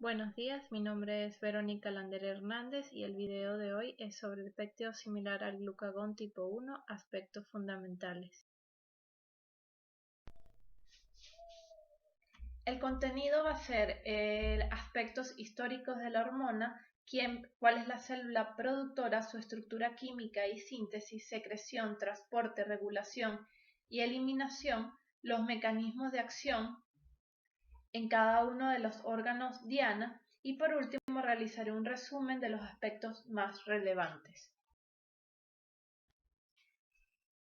Buenos días, mi nombre es Verónica Lander Hernández y el video de hoy es sobre el péptido similar al glucagón tipo 1, aspectos fundamentales. El contenido va a ser aspectos históricos de la hormona, cuál es la célula productora, su estructura química y síntesis, secreción, transporte, regulación y eliminación, los mecanismos de acción en cada uno de los órganos diana y por último realizaré un resumen de los aspectos más relevantes.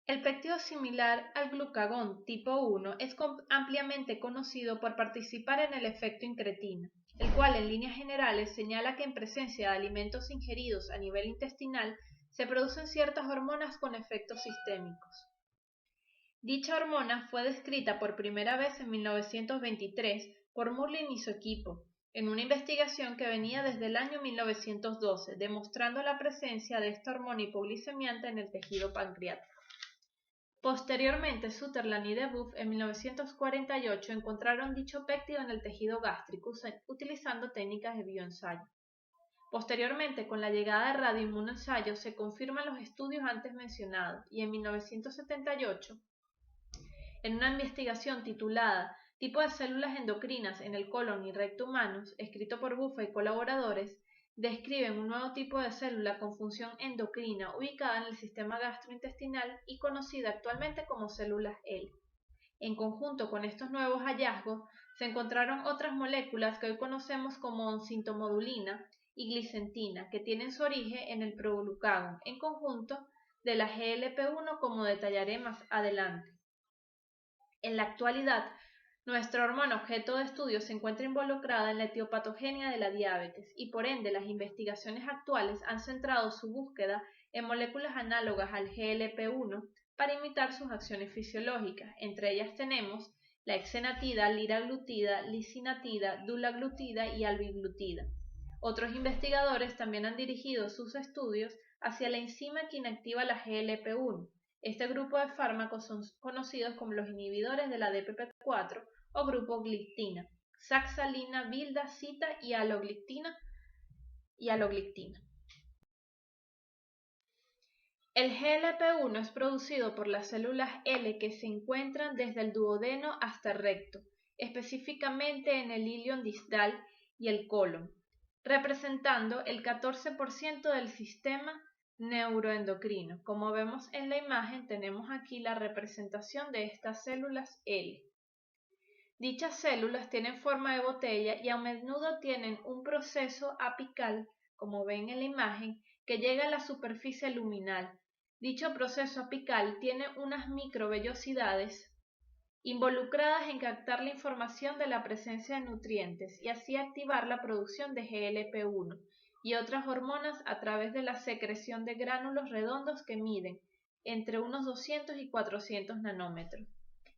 El péptido similar al glucagón tipo 1 es ampliamente conocido por participar en el efecto incretina, el cual en líneas generales señala que en presencia de alimentos ingeridos a nivel intestinal se producen ciertas hormonas con efectos sistémicos. Dicha hormona fue descrita por primera vez en 1923 por Mullin y su equipo, en una investigación que venía desde el año 1912, demostrando la presencia de esta hormona hipoglicemiante en el tejido pancreático. Posteriormente, Sutherland y Deboeuf en 1948 encontraron dicho péptido en el tejido gástrico utilizando técnicas de bioensayo. Posteriormente, con la llegada de radioinmunoensayos, se confirman los estudios antes mencionados y en 1978, en una investigación titulada Tipo de células endocrinas en el colon y recto humanos, escrito por Buffa y colaboradores, describen un nuevo tipo de célula con función endocrina ubicada en el sistema gastrointestinal y conocida actualmente como células L. En conjunto con estos nuevos hallazgos, se encontraron otras moléculas que hoy conocemos como oncitomodulinina y glicentina, que tienen su origen en el proglucagón, en conjunto de la GLP-1, como detallaré más adelante. En la actualidad, nuestra hormona objeto de estudio se encuentra involucrada en la etiopatogenia de la diabetes y por ende las investigaciones actuales han centrado su búsqueda en moléculas análogas al GLP-1 para imitar sus acciones fisiológicas. Entre ellas tenemos la exenatida, liraglutida, lisinatida, dulaglutida y albiglutida. Otros investigadores también han dirigido sus estudios hacia la enzima que inactiva la GLP-1. Este grupo de fármacos son conocidos como los inhibidores de la DPP-4 o grupo glictina, saxalina, bilda, cita y aloglictina. El GLP-1 es producido por las células L que se encuentran desde el duodeno hasta el recto, específicamente en el ilion distal y el colon, representando el 14% del sistema neuroendocrino. Como vemos en la imagen, tenemos aquí la representación de estas células L. Dichas células tienen forma de botella y a menudo tienen un proceso apical, como ven en la imagen, que llega a la superficie luminal. Dicho proceso apical tiene unas microvellosidades involucradas en captar la información de la presencia de nutrientes y así activar la producción de GLP-1 y otras hormonas a través de la secreción de gránulos redondos que miden entre unos 200 y 400 nanómetros.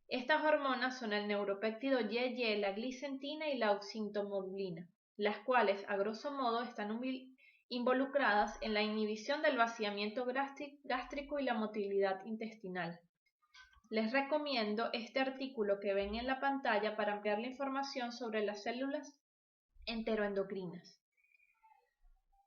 Estas hormonas son el neuropéptido YY, la glicentina y la oxintomodulina, las cuales a grosso modo están involucradas en la inhibición del vaciamiento gástrico y la motilidad intestinal. Les recomiendo este artículo que ven en la pantalla para ampliar la información sobre las células enteroendocrinas.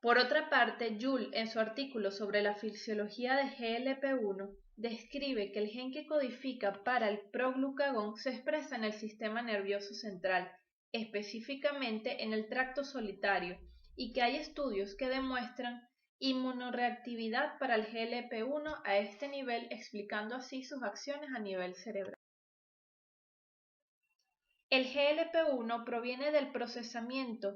Por otra parte, Jules, en su artículo sobre la fisiología de GLP-1, describe que el gen que codifica para el proglucagón se expresa en el sistema nervioso central, específicamente en el tracto solitario, y que hay estudios que demuestran inmunoreactividad para el GLP-1 a este nivel, explicando así sus acciones a nivel cerebral. El GLP-1 proviene del procesamiento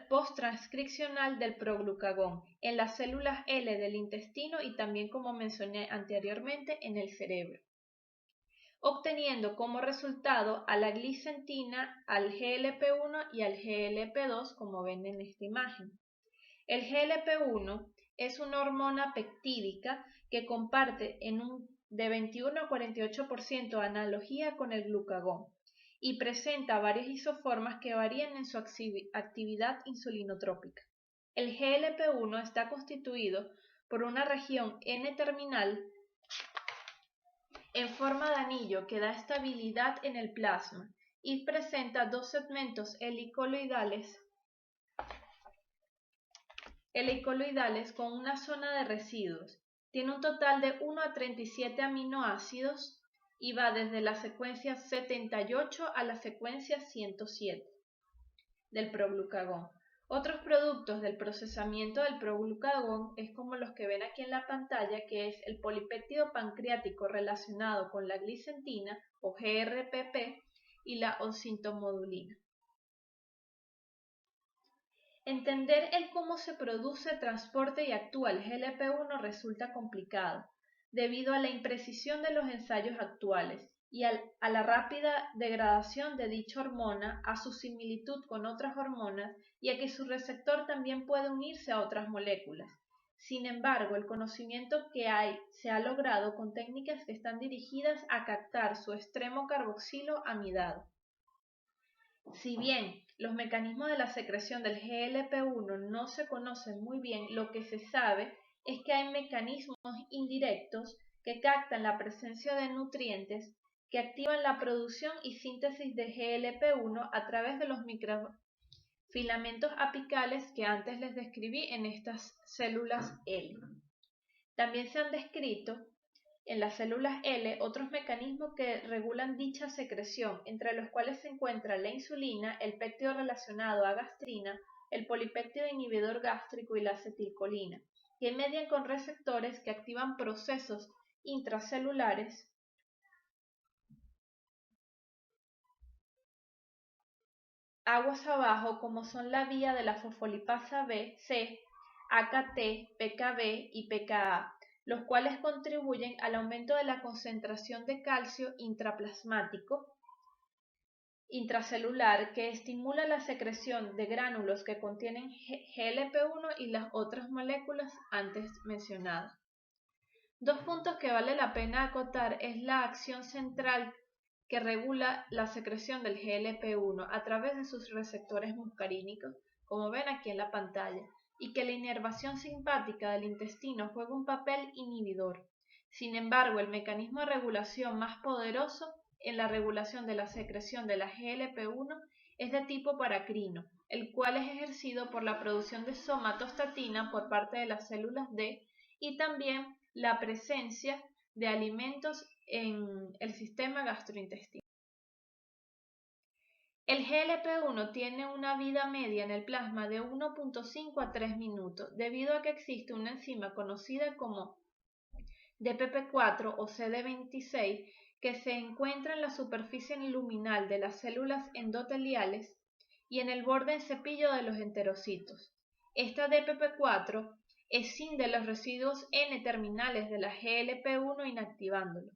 posttranscripcional del proglucagón en las células L del intestino y también, como mencioné anteriormente, en el cerebro, obteniendo como resultado a la glicentina, al GLP-1 y al GLP-2, como ven en esta imagen. El GLP-1 es una hormona peptídica que comparte de 21 a 48% analogía con el glucagón y presenta varias isoformas que varían en su actividad insulinotrópica. El GLP-1 está constituido por una región N-terminal en forma de anillo que da estabilidad en el plasma y presenta dos segmentos helicoidales helicoidales con una zona de residuos. Tiene un total de 1 a 37 aminoácidos y va desde la secuencia 78 a la secuencia 107 del proglucagón. Otros productos del procesamiento del proglucagón es como los que ven aquí en la pantalla, que es el polipéptido pancreático relacionado con la glicentina o GRPP y la osintomodulina. Entender el cómo se produce, transporte y actúa el GLP-1 resulta complicado, debido a la imprecisión de los ensayos actuales y a la rápida degradación de dicha hormona, a su similitud con otras hormonas y a que su receptor también puede unirse a otras moléculas. Sin embargo, el conocimiento que hay se ha logrado con técnicas que están dirigidas a captar su extremo carboxilo amidado. Si bien los mecanismos de la secreción del GLP-1 no se conocen muy bien, lo que se sabe es que hay mecanismos indirectos que captan la presencia de nutrientes que activan la producción y síntesis de GLP-1 a través de los microfilamentos apicales que antes les describí en estas células L. También se han descrito en las células L otros mecanismos que regulan dicha secreción, entre los cuales se encuentran la insulina, el péptido relacionado a gastrina, el polipéptido inhibidor gástrico y la acetilcolina, que median con receptores que activan procesos intracelulares aguas abajo, como son la vía de la fosfolipasa B, C, AKT, PKB y PKA, los cuales contribuyen al aumento de la concentración de calcio intracelular, que estimula la secreción de gránulos que contienen GLP-1 y las otras moléculas antes mencionadas. Dos puntos que vale la pena acotar es la acción central que regula la secreción del GLP-1 a través de sus receptores muscarínicos, como ven aquí en la pantalla, y que la inervación simpática del intestino juega un papel inhibidor. Sin embargo, el mecanismo de regulación más poderoso en la regulación de la secreción de la GLP-1 es de tipo paracrino, el cual es ejercido por la producción de somatostatina por parte de las células D y también la presencia de alimentos en el sistema gastrointestinal. El GLP-1 tiene una vida media en el plasma de 1.5 a 3 minutos, debido a que existe una enzima conocida como DPP4 o CD26 que se encuentra en la superficie luminal de las células endoteliales y en el borde en cepillo de los enterocitos. Esta DPP4 escinde los residuos N-terminales de la GLP-1 inactivándolo.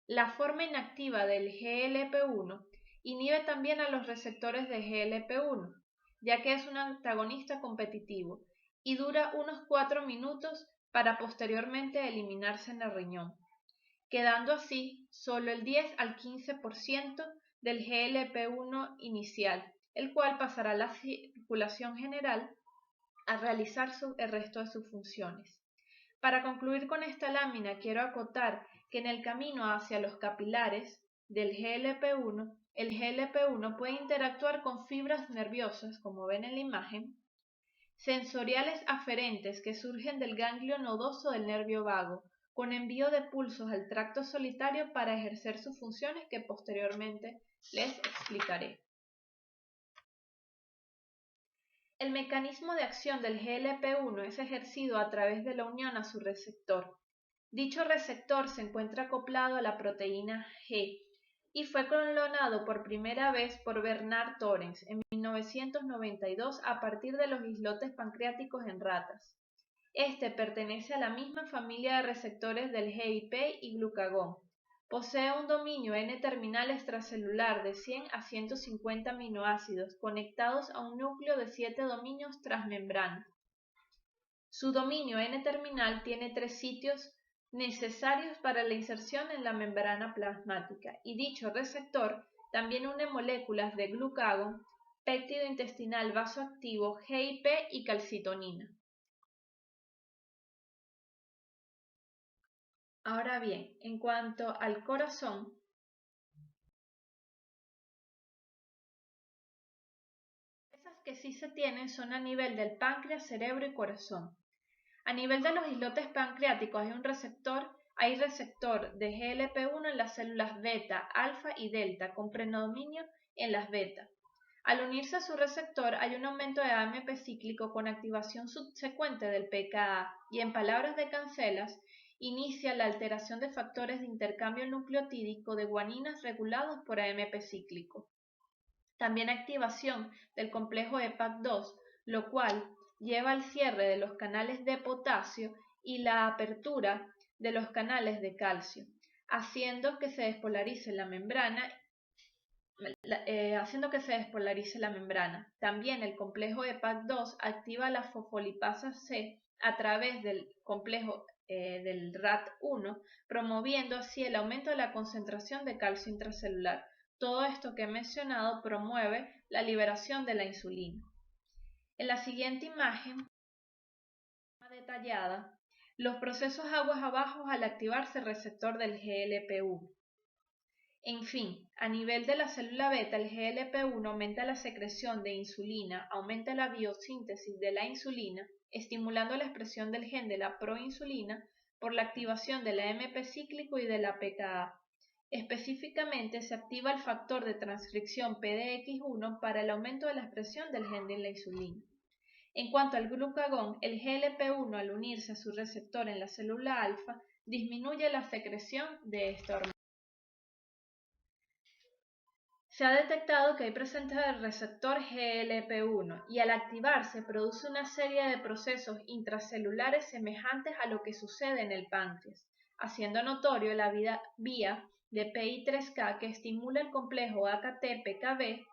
La forma inactiva del GLP-1 inhibe también a los receptores de GLP-1, ya que es un antagonista competitivo y dura unos 4 minutos para posteriormente eliminarse en el riñón, quedando así solo el 10 al 15% del GLP-1 inicial, el cual pasará a la circulación general a realizar el resto de sus funciones. Para concluir con esta lámina, quiero acotar que en el camino hacia los capilares del GLP-1, el GLP-1 puede interactuar con fibras nerviosas, como ven en la imagen, sensoriales aferentes que surgen del ganglio nodoso del nervio vago, con envío de pulsos al tracto solitario para ejercer sus funciones que posteriormente les explicaré. El mecanismo de acción del GLP-1 es ejercido a través de la unión a su receptor. Dicho receptor se encuentra acoplado a la proteína G y fue clonado por primera vez por Bernard Thorens en 1992 a partir de los islotes pancreáticos en ratas. Este pertenece a la misma familia de receptores del GIP y glucagón. Posee un dominio N-terminal extracelular de 100 a 150 aminoácidos conectados a un núcleo de 7 dominios transmembrana. Su dominio N-terminal tiene 3 sitios necesarios para la inserción en la membrana plasmática y dicho receptor también une moléculas de glucagón, péptido intestinal vasoactivo, GIP y calcitonina. Ahora bien, en cuanto al corazón, que sí se tienen son a nivel del páncreas, cerebro y corazón. A nivel de los islotes pancreáticos hay receptor de GLP-1 en las células beta, alfa y delta, con predominio en las beta. Al unirse a su receptor hay un aumento de AMP cíclico con activación subsecuente del pKa y, en palabras de Cancelas, inicia la alteración de factores de intercambio nucleotídico de guaninas regulados por AMP cíclico. También activación del complejo EPAC2, lo cual lleva al cierre de los canales de potasio y la apertura de los canales de calcio, haciendo que se despolarice la membrana. También el complejo EPAC2 activa la fosfolipasa C a través del complejo del RAT1, promoviendo así el aumento de la concentración de calcio intracelular. Todo esto que he mencionado promueve la liberación de la insulina. En la siguiente imagen detallada, los procesos aguas abajo al activarse el receptor del GLP-1. En fin, a nivel de la célula beta, el GLP-1 aumenta la secreción de insulina, aumenta la biosíntesis de la insulina, estimulando la expresión del gen de la proinsulina por la activación del AMP cíclico y de la pKa. Específicamente, se activa el factor de transcripción PDX1 para el aumento de la expresión del gen de la insulina. En cuanto al glucagón, el GLP-1 al unirse a su receptor en la célula alfa disminuye la secreción de esta hormona. Se ha detectado que hay presencia del receptor GLP-1 y al activarse produce una serie de procesos intracelulares semejantes a lo que sucede en el páncreas, haciendo notorio la vía de PI3K que estimula el complejo AKT-PKB,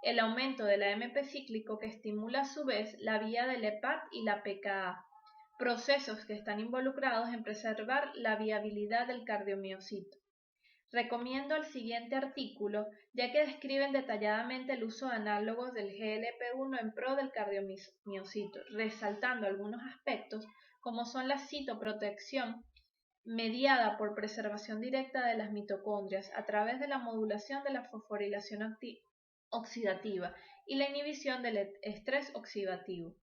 el aumento del AMP cíclico que estimula a su vez la vía del EPAT y la pKa, procesos que están involucrados en preservar la viabilidad del cardiomiocito. Recomiendo el siguiente artículo, ya que describen detalladamente el uso de análogos del GLP-1 en pro del cardiomiocito, resaltando algunos aspectos como son la citoprotección mediada por preservación directa de las mitocondrias a través de la modulación de la fosforilación oxidativa y la inhibición del estrés oxidativo.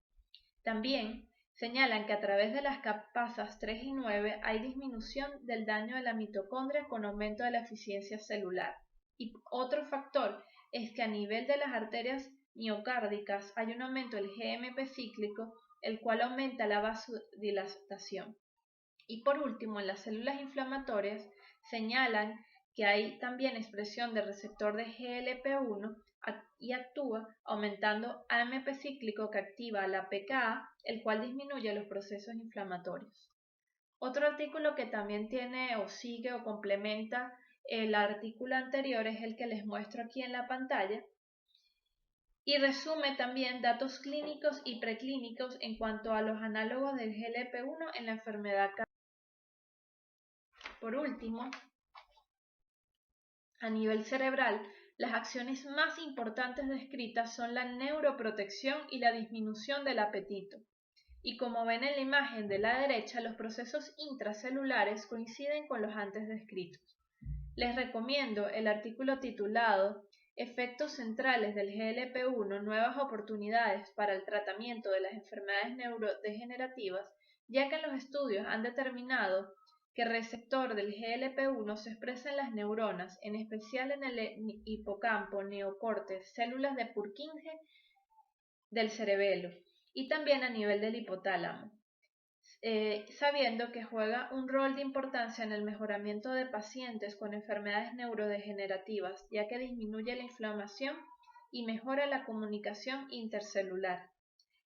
También señalan que a través de las capasas 3 y 9 hay disminución del daño de la mitocondria con aumento de la eficiencia celular. Y otro factor es que a nivel de las arterias miocárdicas hay un aumento del GMP cíclico, el cual aumenta la vasodilatación. Y por último, en las células inflamatorias señalan que hay también expresión del receptor de GLP-1 y actúa aumentando AMP cíclico que activa la pKa, el cual disminuye los procesos inflamatorios. Otro artículo que también tiene o sigue o complementa el artículo anterior es el que les muestro aquí en la pantalla y resume también datos clínicos y preclínicos en cuanto a los análogos del GLP-1 en la enfermedad cardíaca. Por último, a nivel cerebral, las acciones más importantes descritas son la neuroprotección y la disminución del apetito. Y como ven en la imagen de la derecha, los procesos intracelulares coinciden con los antes descritos. Les recomiendo el artículo titulado Efectos centrales del GLP-1, nuevas oportunidades para el tratamiento de las enfermedades neurodegenerativas, ya que en los estudios han determinado que el receptor del GLP-1 se expresa en las neuronas, en especial en el hipocampo, neocortes, células de Purkinje del cerebelo y también a nivel del hipotálamo, sabiendo que juega un rol de importancia en el mejoramiento de pacientes con enfermedades neurodegenerativas, ya que disminuye la inflamación y mejora la comunicación intercelular.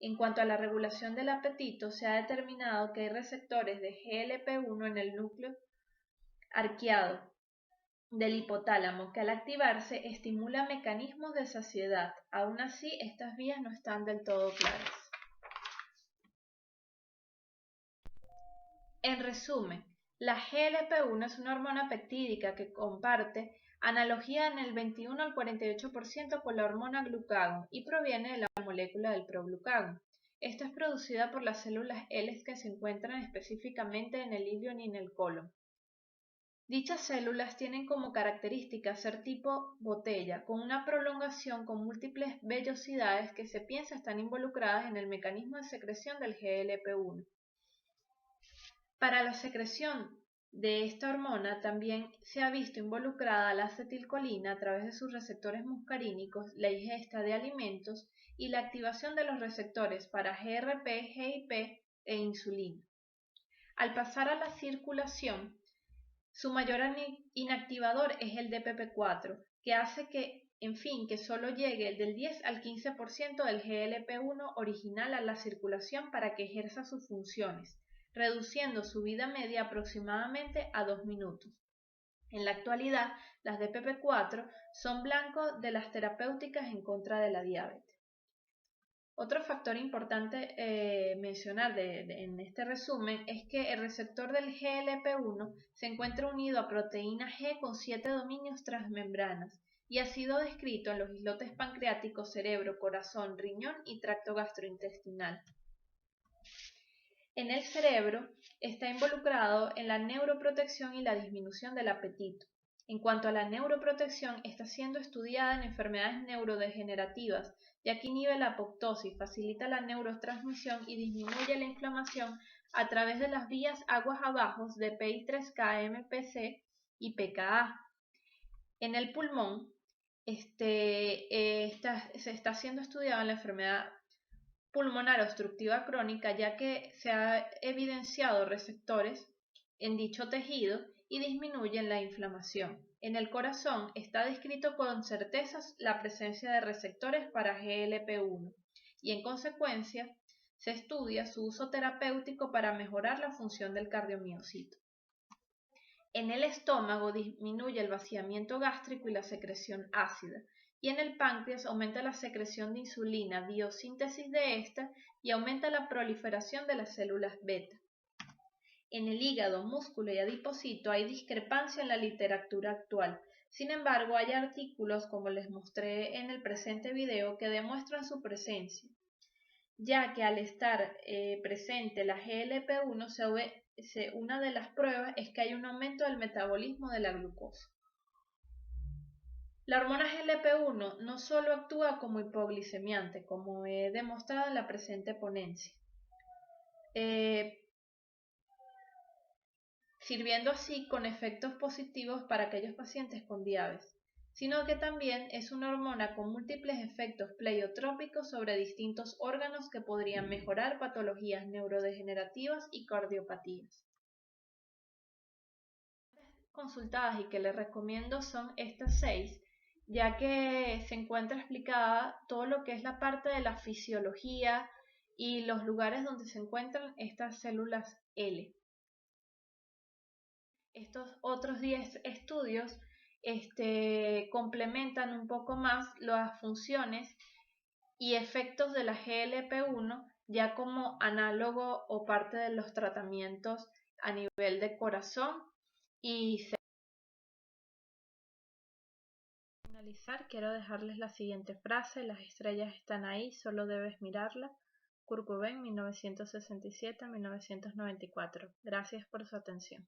En cuanto a la regulación del apetito, se ha determinado que hay receptores de GLP-1 en el núcleo arqueado del hipotálamo que al activarse estimula mecanismos de saciedad. Aún así, estas vías no están del todo claras. En resumen, la GLP-1 es una hormona peptídica que comparte analogía en el 21 al 48% con la hormona glucagón y proviene de la molécula del proglucagón. Esta es producida por las células L que se encuentran específicamente en el ilion y en el colon. Dichas células tienen como característica ser tipo botella, con una prolongación con múltiples vellosidades que se piensa están involucradas en el mecanismo de secreción del GLP-1. Para la secreción de esta hormona también se ha visto involucrada la acetilcolina a través de sus receptores muscarínicos, la ingesta de alimentos y la activación de los receptores para GRP, GIP e insulina. Al pasar a la circulación, su mayor inactivador es el DPP4, que hace que solo llegue del 10 al 15% del GLP-1 original a la circulación para que ejerza sus funciones, reduciendo su vida media aproximadamente a 2 minutos. En la actualidad, las DPP4 son blanco de las terapéuticas en contra de la diabetes. Otro factor importante mencionar en este resumen es que el receptor del GLP-1 se encuentra unido a proteína G con 7 dominios transmembranas y ha sido descrito en los islotes pancreáticos, cerebro, corazón, riñón y tracto gastrointestinal. En el cerebro está involucrado en la neuroprotección y la disminución del apetito. En cuanto a la neuroprotección, está siendo estudiada en enfermedades neurodegenerativas, ya que inhibe la apoptosis, facilita la neurotransmisión y disminuye la inflamación a través de las vías aguas abajo de PI3K, MPC y pKa. En el pulmón se está siendo estudiada la enfermedad pulmonar obstructiva crónica, ya que se ha evidenciado receptores en dicho tejido y disminuyen la inflamación. En el corazón está descrito con certeza la presencia de receptores para GLP-1 y en consecuencia se estudia su uso terapéutico para mejorar la función del cardiomiocito. En el estómago disminuye el vaciamiento gástrico y la secreción ácida, y en el páncreas aumenta la secreción de insulina, biosíntesis de esta y aumenta la proliferación de las células beta. En el hígado, músculo y adipocito hay discrepancia en la literatura actual. Sin embargo, hay artículos, como les mostré en el presente video, que demuestran su presencia, ya que al estar presente la GLP-1, una de las pruebas es que hay un aumento del metabolismo de la glucosa. La hormona GLP-1 no solo actúa como hipoglicemiante, como he demostrado en la presente ponencia, sirviendo así con efectos positivos para aquellos pacientes con diabetes, sino que también es una hormona con múltiples efectos pleiotrópicos sobre distintos órganos que podrían mejorar patologías neurodegenerativas y cardiopatías. Consultadas y que les recomiendo son estas 6, ya que se encuentra explicada todo lo que es la parte de la fisiología y los lugares donde se encuentran estas células L. Estos otros 10 estudios complementan un poco más las funciones y efectos de la GLP-1 ya como análogo o parte de los tratamientos a nivel de corazón y para finalizar, quiero dejarles la siguiente frase: las estrellas están ahí, solo debes mirarla. Kurt Cobain, 1967-1994. Gracias por su atención.